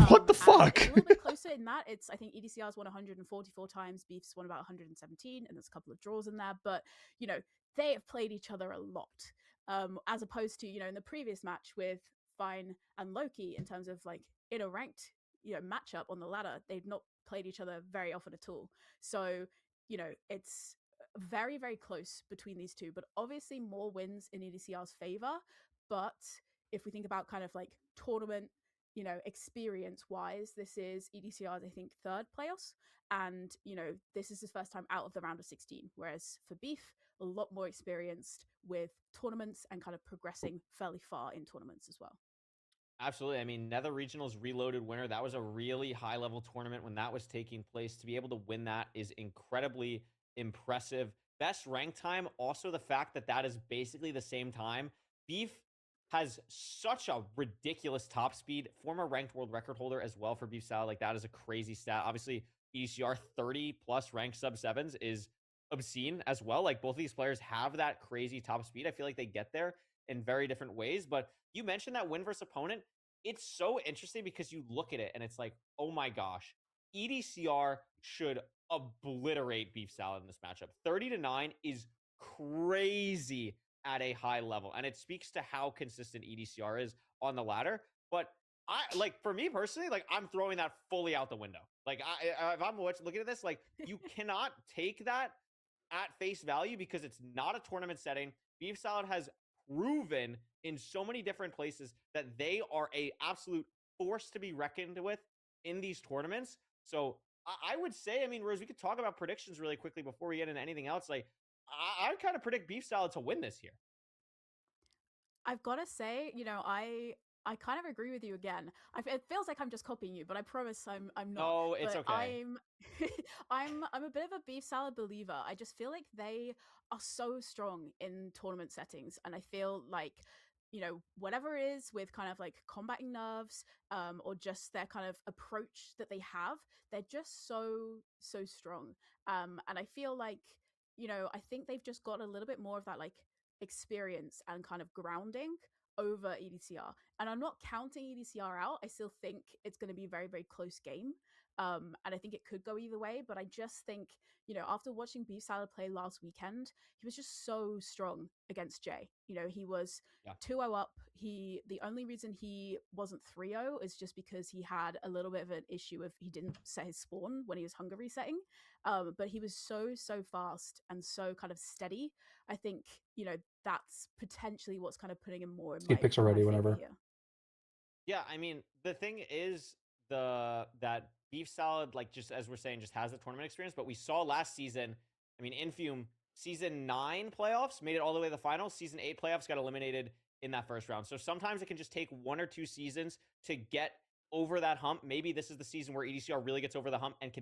What the And fuck? it's a little bit closer in that. It's, I think EDCR's won 144 times, Beef's won about 117, and there's a couple of draws in there. But, you know, they have played each other a lot. As opposed to, you know, in the previous match with Fine and Loki, in terms of like in a ranked, you know, matchup on the ladder, they've not played each other very often at all. So, you know, it's very, very close between these two, but obviously more wins in EDCR's favor. But if we think about kind of like tournament, you know, experience wise, this is EDCR's, I think, third playoffs. And, you know, this is his first time out of the round of 16. Whereas for Beef, a lot more experienced with tournaments and kind of progressing fairly far in tournaments as well. Absolutely. I mean, Nether Regionals Reloaded winner. That was a really high level tournament when that was taking place. To be able to win that is incredibly impressive. Best rank time. Also, the fact that that is basically the same time. Beef has such a ridiculous top speed. Former ranked world record holder as well for Beef Salad. Like, that is a crazy stat. Obviously, ECR 30 plus ranked sub sevens is obscene as well. Like, both of these players have that crazy top speed. I feel like they get there in very different ways. But you mentioned that win versus opponent. It's so interesting because you look at it and it's like, oh my gosh, EDCR should obliterate Beef Salad in this matchup. 30-9 is crazy at a high level. And it speaks to how consistent EDCR is on the ladder. But I like, for me personally, like, I'm throwing that fully out the window. Like, if I'm looking at this, like, you cannot take that at face value because it's not a tournament setting. Beef Salad has proven in so many different places that they are a absolute force to be reckoned with in these tournaments. So I would say, I mean, Rose, we could talk about predictions really quickly before we get into anything else. Like, I kind of predict Beef Salad to win this year. I've got to say, you know, I kind of agree with you again. It feels like I'm just copying you, but I promise I'm not. No, it's But okay. I'm a bit of a Beef Salad believer. I just feel like they are so strong in tournament settings, and I feel like, you know, whatever it is with kind of like combating nerves, or just their kind of approach that they have, they're just so strong. And I feel like, you know, I think they've just got a little bit more of that like experience and kind of grounding over EDCR. And I'm not counting EDCR out. I still think it's going to be a very, very close game. And I think it could go either way. But I just think, you know, after watching Beef Salad play last weekend, he was just so strong against Jay. You know, he was Yeah. 2-0 up. The only reason he wasn't 3-0 is just because he had a little bit of an issue of he didn't set his spawn when he was hunger resetting. But he was so fast and so kind of steady. I think, you know, that's potentially what's kind of putting him more See picks in my already favor whenever. here. Yeah, I mean, the thing is that Beef Salad, like, just as we're saying, just has the tournament experience. But we saw last season, I mean, Infume season 9 playoffs made it all the way to the finals. Season 8 playoffs got eliminated in that first round. So sometimes it can just take 1 or 2 seasons to get over that hump. Maybe this is the season where EDCR really gets over the hump and can make